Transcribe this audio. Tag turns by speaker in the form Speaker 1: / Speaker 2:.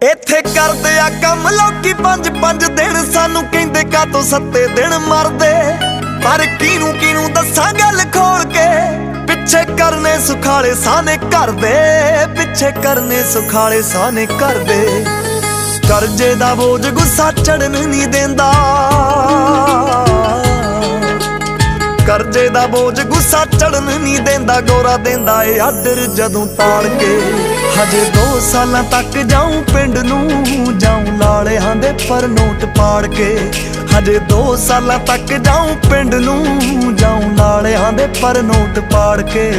Speaker 1: ਇੱਥੇ ਕਰਦੇ ਆ ਕੰਮ ਲੋਕੀ 5-5 ਦਿਨ, ਸਾਨੂੰ ਕਹਿੰਦੇ ਕਾਤੋਂ 7 ਦਿਨ ਮਰਦੇ। ਪਰ ਕਿਹਨੂੰ ਦੱਸਾਂ ਗੱਲ ਖੋਲ ਕੇ, ਪਿੱਛੇ ਕਰਨੇ ਸੁਖਾਲੇ ਸਾਨੇ ਘਰ ਦੇ, ਪਿੱਛੇ ਕਰਨੇ ਸੁਖਾਲੇ ਸਾਨੇ ਘਰ ਦੇ। ਕਰਜ਼ੇ ਦਾ ਬੋਝ ਗੁੱਸਾ ਚੜਨ ਨਹੀਂ ਦੇਂਦਾ, ਕਰਜ਼ੇ ਦਾ ਬੋਝ ਗੁੱਸਾ ਚੜਨ ਨਹੀਂ ਦੇਂਦਾ। ਗੋਰਾ ਦੇਂਦਾ ਏ ਆਡਰ ਜਦੋਂ ਤਾਲ ਕੇ, ਹਜੇ 2 ਸਾਲਾਂ ਤੱਕ ਜਾਊਂ ਪਿੰਡ ਨੂੰ, ਜਾਊਂ ਲਾਲਿਆਂ ਦੇ ਪਰ ਨੋਟ ਪਾੜ ਕੇ। ਹਜੇ 2 ਸਾਲਾਂ ਤੱਕ ਜਾਊਂ ਪਿੰਡ ਨੂੰ, ਜਾਊਂ ਲਾਲਿਆਂ ਦੇ ਪਰ ਨੋਟ ਪਾੜ ਕੇ।